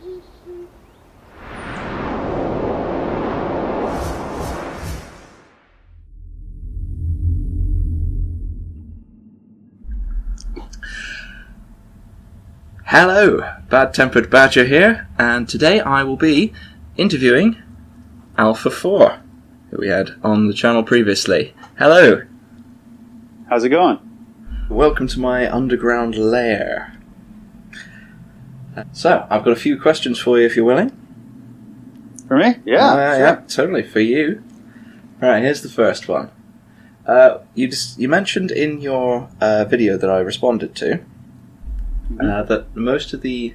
Hello, Bad Tempered Badger here, and today I will be interviewing Alpha4, who we had on the channel previously. Hello. How's it going? Welcome to my underground lair. So, I've got a few questions for you if you're willing. For me? Yeah. Sure. Yeah, totally, for you. Alright, here's the first one. You mentioned in your video that I responded to that most of the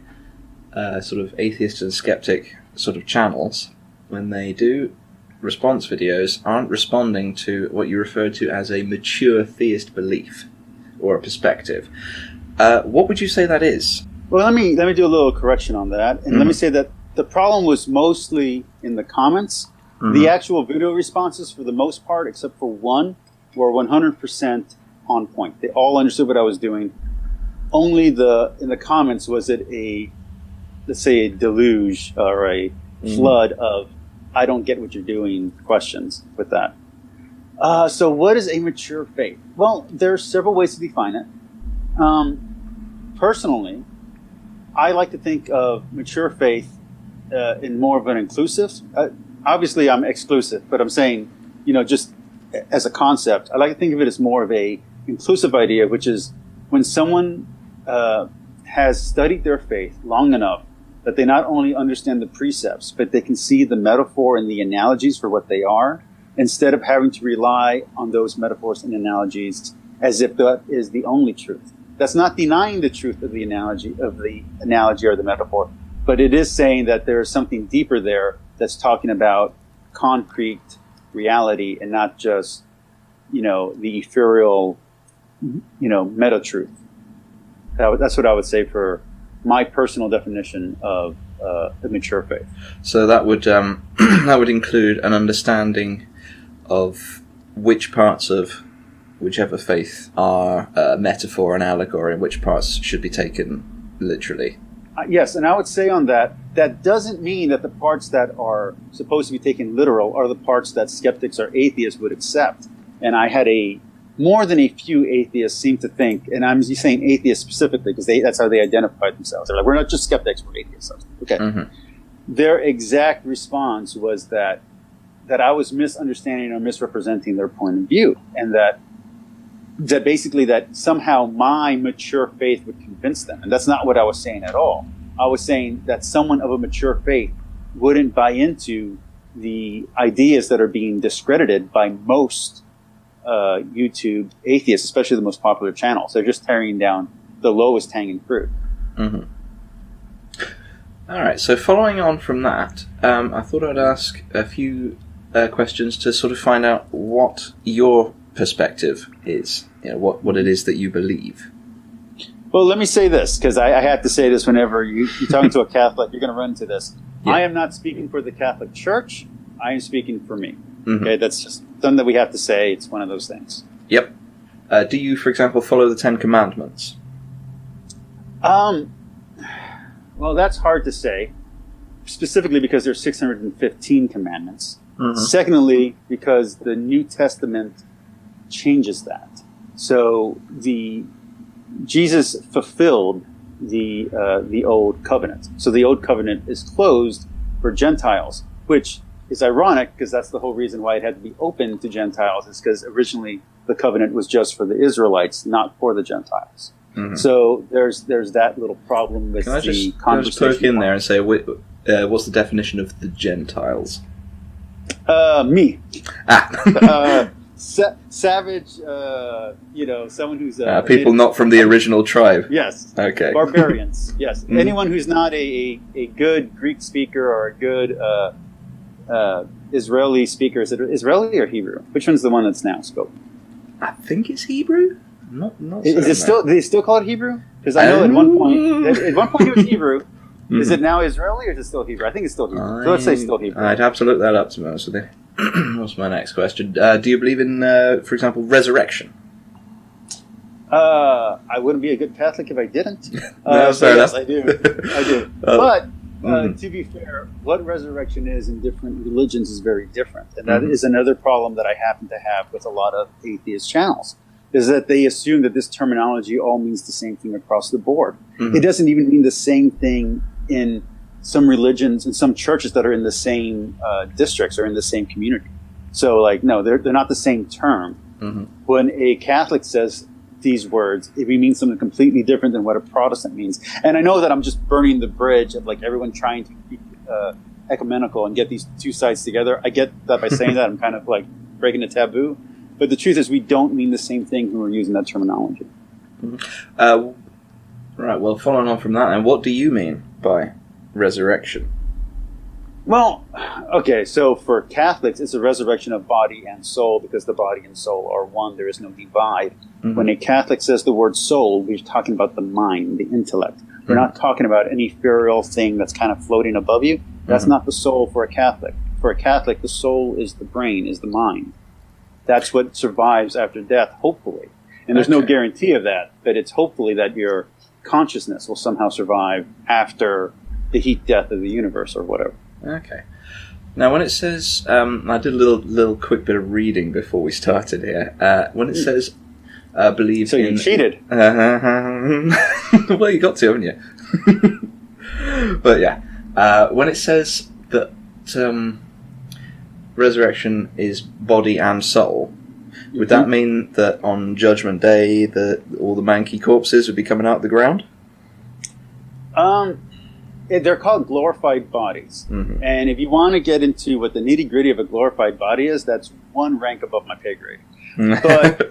sort of atheist and skeptic sort of channels, when they do response videos, aren't responding to what you referred to as a mature theist belief or a perspective. What would you say that is? Well, let me do a little correction on that, and let me say that the problem was mostly in the comments. The actual video responses, for the most part, except for one, were 100% on point. They all understood what I was doing. Only in the comments was it let's say a deluge or a flood of "I don't get what you're doing" questions with that. So what is a mature faith? Well, there are several ways to define it. Personally, I like to think of mature faith in more of an inclusive. Obviously, I'm exclusive, but I'm saying, just as a concept, I like to think of it as more of a inclusive idea, which is when someone has studied their faith long enough that they not only understand the precepts, but they can see the metaphor and the analogies for what they are, instead of having to rely on those metaphors and analogies as if that is the only truth. That's not denying the truth of the analogy or the metaphor, but it is saying that there is something deeper there that's talking about concrete reality and not just, the ethereal, meta truth. That's what I would say for my personal definition of a mature faith. So that would that would include an understanding of which parts of whichever faith are a metaphor and allegory, and which parts should be taken literally. Yes, and I would say on that doesn't mean that the parts that are supposed to be taken literal are the parts that skeptics or atheists would accept. And I had more than a few atheists seem to think, and I'm saying atheists specifically because that's how they identify themselves. They're like, we're not just skeptics, we're atheists. Okay. Their exact response was that I was misunderstanding or misrepresenting their point of view, and that basically that somehow my mature faith would convince them. And that's not what I was saying at all. I was saying that someone of a mature faith wouldn't buy into the ideas that are being discredited by most YouTube atheists, especially the most popular channels. They're just tearing down the lowest hanging fruit. All right, so following on from that, I thought I'd ask a few questions to sort of find out what your perspective is, what it is that you believe. Well, let me say this, because I have to say this whenever you're talking to a Catholic, you're going to run into this. Yeah. I am not speaking for the Catholic Church. I am speaking for me. Okay, that's just something that we have to say. It's one of those things. Yep. Do you, for example, follow the 10 Commandments? Well, that's hard to say, specifically because there's 615 commandments. Secondly, because the New Testament changes that. So Jesus fulfilled the old covenant. So the old covenant is closed for Gentiles, which is ironic because that's the whole reason why it had to be open to Gentiles, is because originally the covenant was just for the Israelites, not for the Gentiles. So there's that little problem with the conversation. Can I just poke in there and say, what's the definition of the Gentiles? Me. Savage, someone who's people not from the original tribe. Yes. Okay. Barbarians. Yes. Anyone who's not a good Greek speaker or a good Israeli speaker. Is it Israeli or Hebrew? Which one's the one that's now spoken? I think it's Hebrew. Not is it still? Do they still call it Hebrew? Because I know at one point it was Hebrew. Is it now Israeli or is it still Hebrew? I think it's still Hebrew. So let's say still Hebrew. I'd have to look that up, to be honest with you. What's my next question? Do you believe in, for example, resurrection? I wouldn't be a good Catholic if I didn't. No, fair enough. Yes, I do. But To be fair, what resurrection is in different religions is very different. And that is another problem that I happen to have with a lot of atheist channels, is that they assume that this terminology all means the same thing across the board. It doesn't even mean the same thing in some religions and some churches that are in the same districts or in the same community. So, like, no, they're not the same term. When a Catholic says these words, it means something completely different than what a Protestant means. And I know that I'm just burning the bridge of like everyone trying to be ecumenical and get these two sides together. I get that by saying that I'm kind of like breaking a taboo, but the truth is we don't mean the same thing when we're using that terminology. Right, well, following on from that, and what do you mean by resurrection? Well, okay, so for Catholics, it's a resurrection of body and soul because the body and soul are one. There is no divide. When a Catholic says the word soul, we're talking about the mind, the intellect. We're not talking about any ethereal thing that's kind of floating above you. That's not the soul for a Catholic. For a Catholic, the soul is the brain, is the mind. That's what survives after death, hopefully. And there's no guarantee of that, but it's hopefully that your consciousness will somehow survive after the heat death of the universe or whatever. Okay. Now, when it says, I did a little quick bit of reading before we started here. When it says, believe so in... you cheated. Well, you got to, haven't you? But yeah, when it says that resurrection is body and soul, would that mean that on Judgment Day, all the manky corpses would be coming out of the ground? They're called glorified bodies. And if you want to get into what the nitty-gritty of a glorified body is, that's one rank above my pay grade. But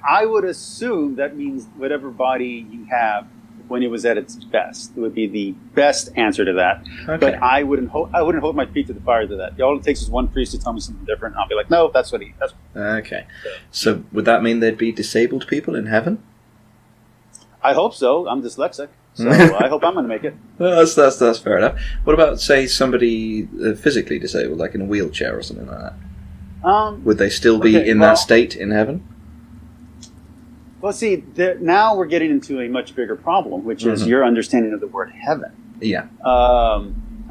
I would assume that means whatever body you have when it was at its best. It would be the best answer to that. But I wouldn't hold my feet to the fire to that. All it takes is one priest to tell me something different, and I'll be like, no, that's what he... That's okay. So would that mean there'd be disabled people in heaven? I hope so. I'm dyslexic. So I hope I'm going to make it. Well, that's fair enough. What about, say, somebody physically disabled, like in a wheelchair or something like that? Would they still be in that state in heaven? Well, see, now we're getting into a much bigger problem, which is your understanding of the word heaven. Yeah.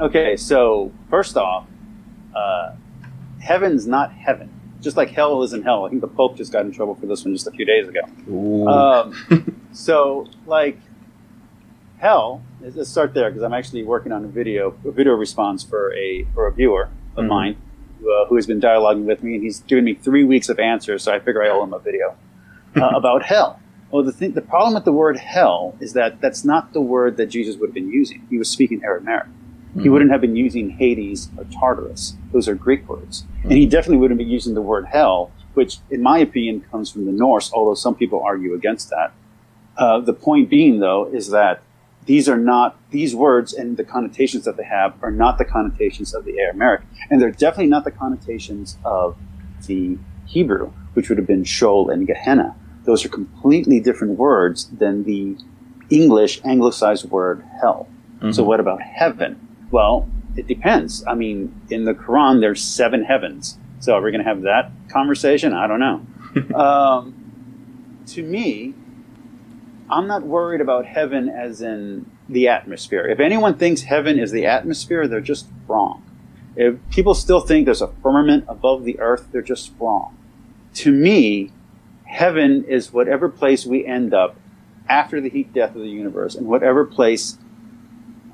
Okay, so first off, heaven's not heaven. Just like hell isn't hell. I think the Pope just got in trouble for this one just a few days ago. So, like... Hell, let's start there because I'm actually working on a video response for a viewer of mine who has been dialoguing with me, and he's given me 3 weeks of answers, so I figure I owe him a video about hell. Well, the problem with the word hell is that that's not the word that Jesus would have been using. He was speaking Aramaic. He wouldn't have been using Hades or Tartarus. Those are Greek words. And he definitely wouldn't be using the word hell, which, in my opinion, comes from the Norse, although some people argue against that. The point being, though, is that these words and the connotations that they have are not the connotations of the Aramaic. And they're definitely not the connotations of the Hebrew, which would have been Sheol and Gehenna. Those are completely different words than the English anglicized word hell. So what about heaven? Well, it depends. I mean, in the Quran, there's 7 heavens. So are we going to have that conversation? I don't know. To me, I'm not worried about heaven as in the atmosphere. If anyone thinks heaven is the atmosphere, they're just wrong. If people still think there's a firmament above the earth, they're just wrong. To me, heaven is whatever place we end up after the heat death of the universe, and whatever place,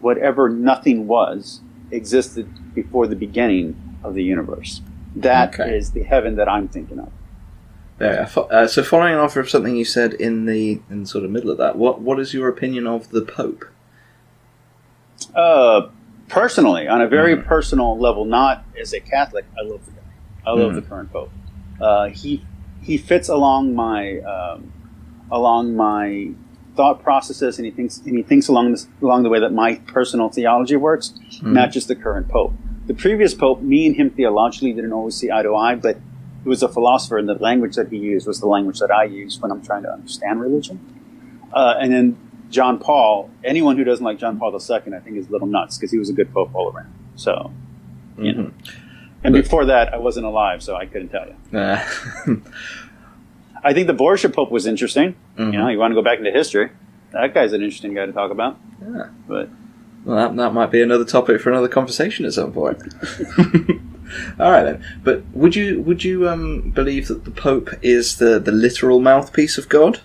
whatever nothing was, existed before the beginning of the universe. That is the heaven that I'm thinking of. Yeah. So following off of something you said in the sort of middle of that, what is your opinion of the Pope? Personally, on a very personal level, not as a Catholic, I love the guy. I love the current Pope. He fits along my thought processes, and he thinks along the way that my personal theology works, not just the current Pope. The previous Pope, me and him theologically didn't always see eye to eye, but he was a philosopher, and the language that he used was the language that I use when I'm trying to understand religion. And then John Paul, anyone who doesn't like John Paul II, I think is a little nuts, because he was a good Pope all around. So, you know. And before that, I wasn't alive, so I couldn't tell you. I think the Borgia Pope was interesting. You know, you want to go back into history. That guy's an interesting guy to talk about. Yeah. But Well, that might be another topic for another conversation at some point. All right then. But would you believe that the Pope is the literal mouthpiece of God,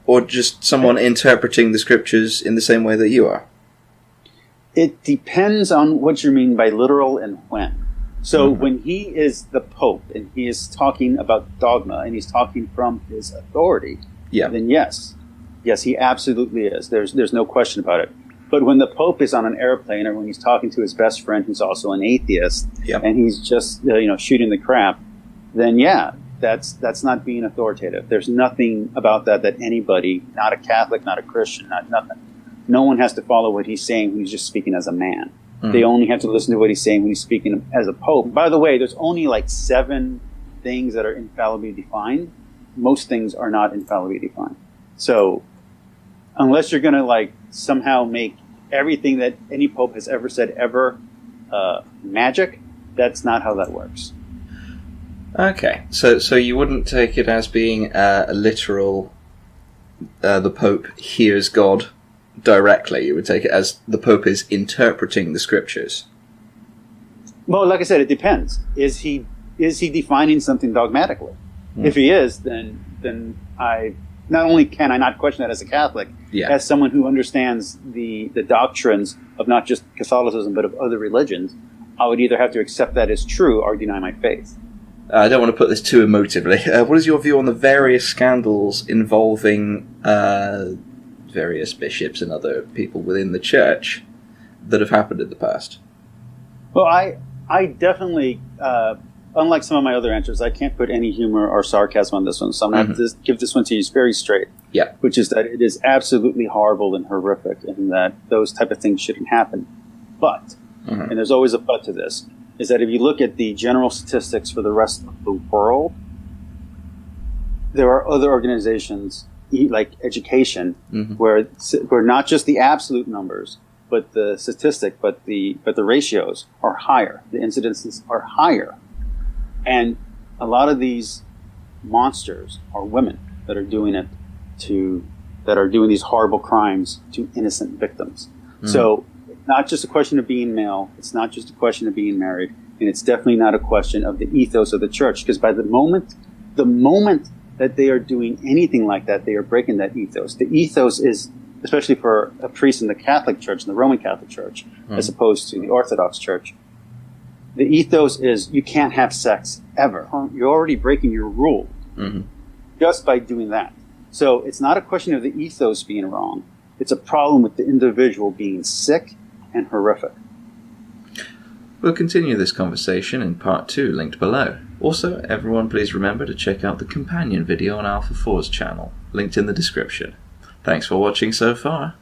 or just someone interpreting the scriptures in the same way that you are? It depends on what you mean by literal and when. So when he is the Pope and he is talking about dogma and he's talking from his authority, then yes, he absolutely is. There's no question about it. But when the Pope is on an airplane or when he's talking to his best friend who's also an atheist and he's just shooting the crap, then that's not being authoritative. There's nothing about that anybody, not a Catholic, not a Christian, nothing. No one has to follow what he's saying when he's just speaking as a man. They only have to listen to what he's saying when he's speaking as a Pope. By the way, there's only like 7 things that are infallibly defined. Most things are not infallibly defined. So unless you're going to somehow make everything that any Pope has ever said ever magic, that's not how that works. Okay, so you wouldn't take it as being a literal, the Pope hears God directly. You would take it as the Pope is interpreting the scriptures. Well, like I said, it depends. Is he defining something dogmatically? If he is, then I not only can I not question that as a Catholic, as someone who understands the doctrines of not just Catholicism but of other religions, I would either have to accept that as true or deny my faith. I don't want to put this too emotively. What is your view on the various scandals involving various bishops and other people within the church that have happened in the past? Well, I definitely, unlike some of my other answers, I can't put any humor or sarcasm on this one, so I'm going to have to give this one to you very straight. Yeah. Which is that it is absolutely horrible and horrific, and that those type of things shouldn't happen. But, and there's always a but to this, is that if you look at the general statistics for the rest of the world, there are other organizations like education, where not just the absolute numbers, but the statistic, but the ratios are higher. The incidences are higher, and a lot of these monsters are women that are doing it that are doing these horrible crimes to innocent victims. So it's not just a question of being male. It's not just a question of being married, and it's definitely not a question of the ethos of the church. Because by the moment that they are doing anything like that, they are breaking that ethos. The ethos is, especially for a priest in the Catholic Church, in the Roman Catholic Church, as opposed to the Orthodox Church, the ethos is you can't have sex ever. You're already breaking your rule just by doing that. So it's not a question of the ethos being wrong. It's a problem with the individual being sick and horrific. We'll continue this conversation in part 2, linked below. Also, everyone please remember to check out the companion video on Alpha4's channel, linked in the description. Thanks for watching so far.